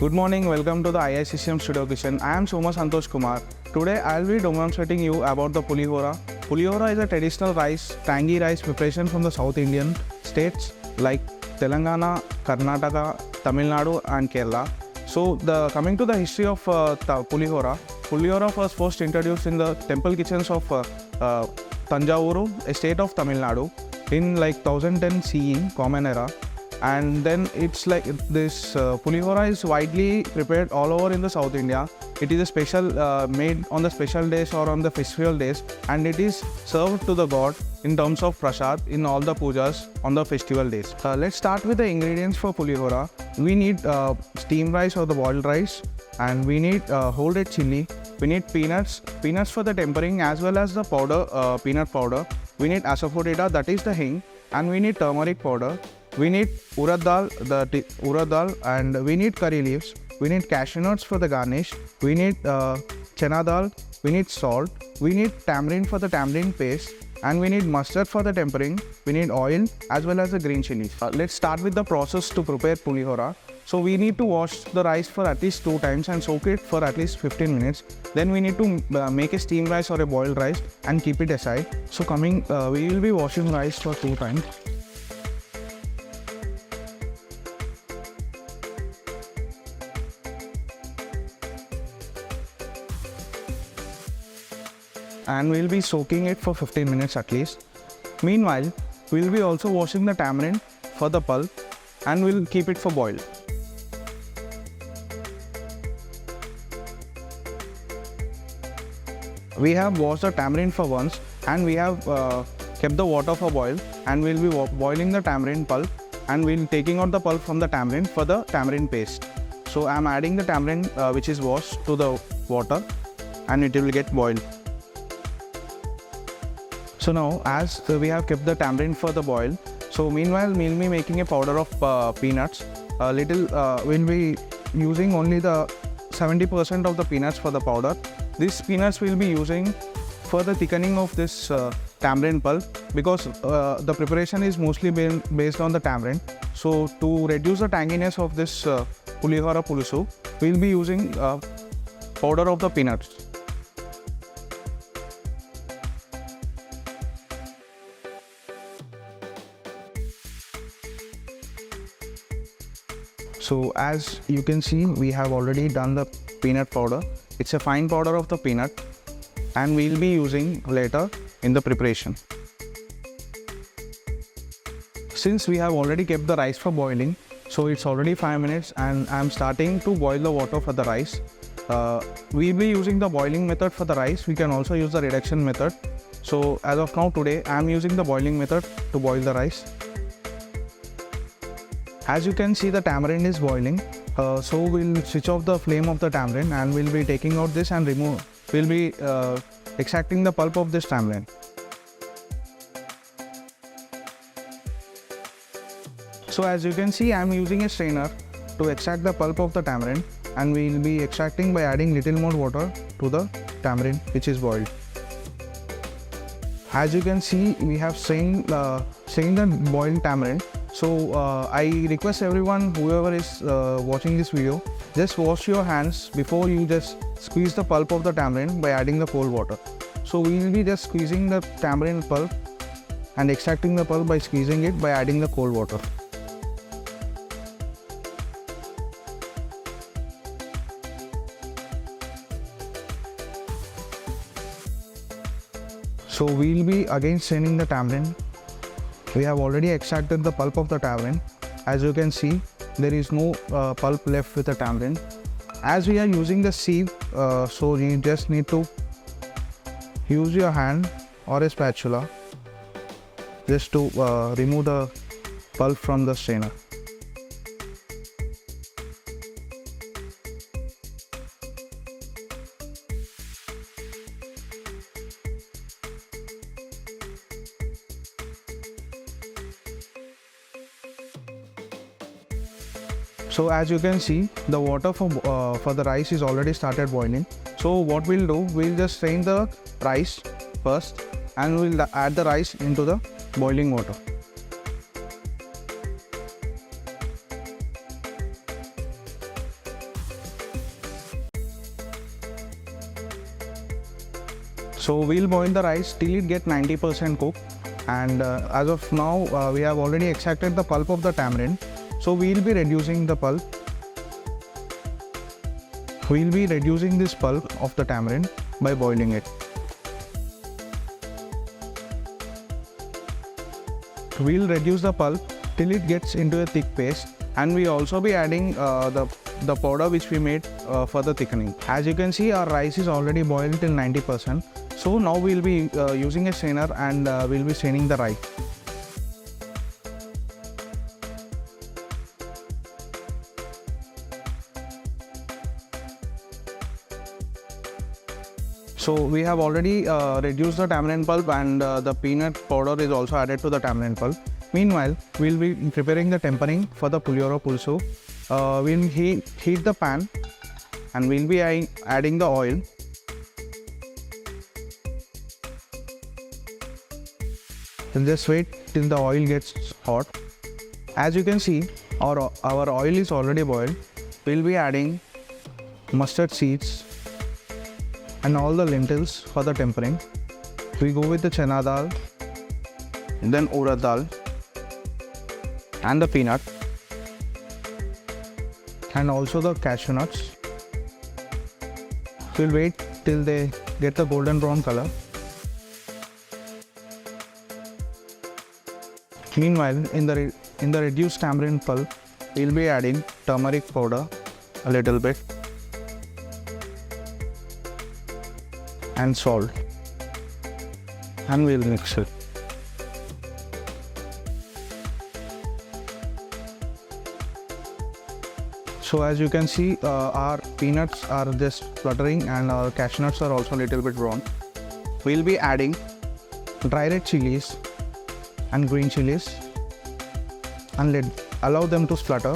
Good morning, welcome to the IICCM Studio Kitchen. I am Soma Santosh Kumar. Today I will be demonstrating you about the pulihora. Pulihora is a traditional rice, tangy rice preparation from the South Indian states like Telangana, Karnataka, Tamil Nadu and Kerala. So coming to the history of pulihora was first introduced in the temple kitchens of Tanjavuru, a state of Tamil Nadu in like 1010 CE, Common Era. And then it's like this pulihora is widely prepared all over in the South India. It is a special made on the special days or on the festival days, and it is served to the god in terms of prasad in all the pujas on the festival days. Let's start with the ingredients for pulihora. We need steamed rice or the boiled rice, and we need whole red chili. We need peanuts for the tempering as well as the powder, peanut powder. We need asafoetida, that is the hing, and we need turmeric powder. We need urad dal, and we need curry leaves. We need cashew nuts for the garnish. We need chana dal. We need salt. We need tamarind for the tamarind paste, and we need mustard for the tempering. We need oil as well as the green chilies. Let's start with the process to prepare pulihora. So we need to wash the rice for at least 2 times and soak it for at least 15 minutes. Then we need to make a steamed rice or a boiled rice and keep it aside. So we will be washing rice for 2 times. And we'll be soaking it for 15 minutes at least. Meanwhile, we'll be also washing the tamarind for the pulp, and we'll keep it for boil. We have washed the tamarind for once, and we have kept the water for boil, and we'll be boiling the tamarind pulp, and we'll taking out the pulp from the tamarind for the tamarind paste. So I'm adding the tamarind which is washed to the water, and it will get boiled. So now, as we have kept the tamarind for the boil, so meanwhile we'll be making a powder of peanuts. We'll be using only the 70% of the peanuts for the powder. These peanuts we'll be using for the thickening of this tamarind pulp, because the preparation is mostly based on the tamarind. So to reduce the tanginess of this pulihora pulusu, we'll be using powder of the peanuts. So as you can see, we have already done the peanut powder. It's a fine powder of the peanut, and we'll be using later in the preparation. Since we have already kept the rice for boiling, so it's already 5 minutes, and I'm starting to boil the water for the rice. We'll be using the boiling method for the rice. We can also use the reduction method. So as of now today, I'm using the boiling method to boil the rice. As you can see, the tamarind is boiling, so we'll switch off the flame of the tamarind, and we'll be taking out this and we'll be extracting the pulp of this tamarind. So as you can see, I'm using a strainer to extract the pulp of the tamarind, and we'll be extracting by adding little more water to the tamarind which is boiled. As you can see, we have strained the boiled tamarind. So I request everyone, whoever is watching this video, just wash your hands before you just squeeze the pulp of the tamarind by adding the cold water. So we will be just squeezing the tamarind pulp and extracting the pulp by squeezing it by adding the cold water. So we'll be again straining the tamarind. We have already extracted the pulp of the tamarind. As you can see, there is no pulp left with the tamarind. As we are using the sieve, so you just need to use your hand or a spatula just to remove the pulp from the strainer. So as you can see, the water for the rice is already started boiling. So what we'll do, we'll just strain the rice first, and we'll add the rice into the boiling water. So we'll boil the rice till it get 90% cooked. And as of now, we have already extracted the pulp of the tamarind. So we'll be reducing the pulp. We'll be reducing this pulp of the tamarind by boiling it. We'll reduce the pulp till it gets into a thick paste, and we also be adding the powder which we made for the thickening. As you can see, our rice is already boiled till 90%. So now we'll be using a strainer and we'll be straining the rice. So we have already reduced the tamarind pulp, and the peanut powder is also added to the tamarind pulp. Meanwhile, we'll be preparing the tempering for the pulihora pulsu. We'll heat the pan, and we'll be adding the oil. We'll just wait till the oil gets hot. As you can see, our oil is already boiled. We'll be adding mustard seeds and all the lentils for the tempering. We go with the chana dal, then urad dal, and the peanut, and also the cashew nuts. We'll wait till they get the golden brown color. Meanwhile, in the reduced tamarind pulp, we'll be adding turmeric powder a little bit and salt, and we'll mix it. So as you can see, our peanuts are just fluttering and our cashew nuts are also a little bit brown. We'll be adding dry red chilies and green chilies and allow them to splutter.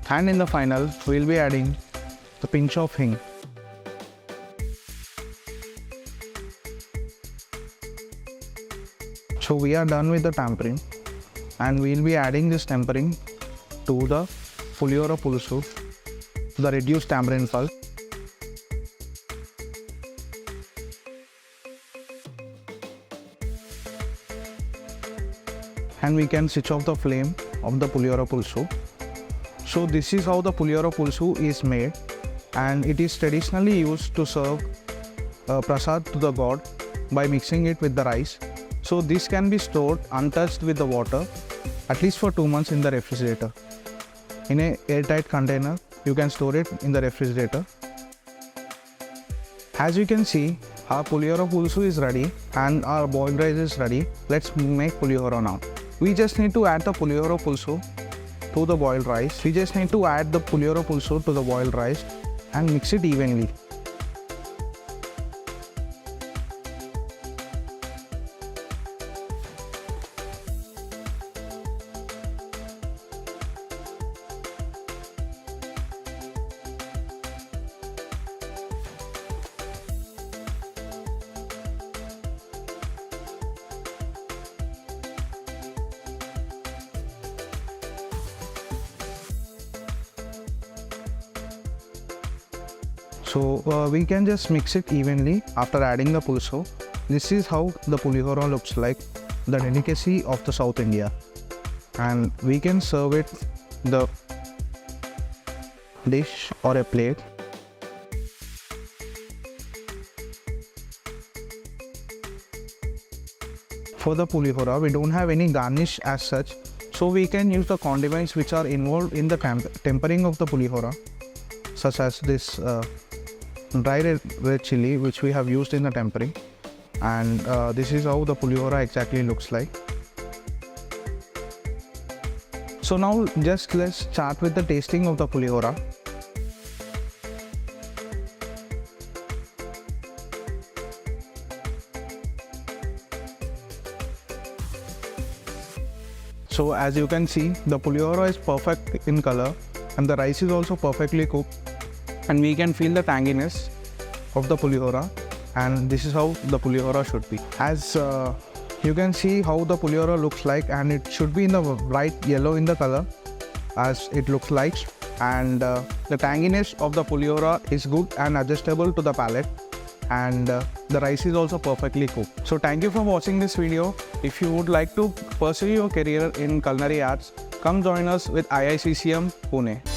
And in the final, we'll be adding the pinch of hing. So we are done with the tempering, and we'll be adding this tempering to the pulihora pulsu, the reduced tamarind pulp. And we can switch off the flame of the pulihora pulsu. So this is how the pulihora pulsu is made, and it is traditionally used to serve prasad to the god by mixing it with the rice. So this can be stored untouched with the water at least for 2 months in the refrigerator. In a airtight container, you can store it in the refrigerator. As you can see, our pulihora pulsu is ready and our boiled rice is ready. Let's make pulihora now. We just need to add the pulihora pulsu to the boiled rice. We just need to add the pulihora pulsu to the boiled rice and mix it evenly. So we can just mix it evenly after adding the pulsu. This is how the pulihora looks like, the delicacy of the South India. And we can serve it the dish or a plate. For the pulihora, we don't have any garnish as such, so we can use the condiments which are involved in the tempering of the pulihora, such as this dry red chili which we have used in the tempering, and this is how the pulihora exactly looks like. So now let's start with the tasting of the pulihora. So as you can see, the pulihora is perfect in color and the rice is also perfectly cooked, and we can feel the tanginess of the pulihora, and this is how the pulihora should be. As you can see how the pulihora looks like, and it should be in the bright yellow in the color as it looks like, and the tanginess of the pulihora is good and adjustable to the palate, and the rice is also perfectly cooked. So thank you for watching this video. If you would like to pursue your career in culinary arts, come join us with IICCM Pune.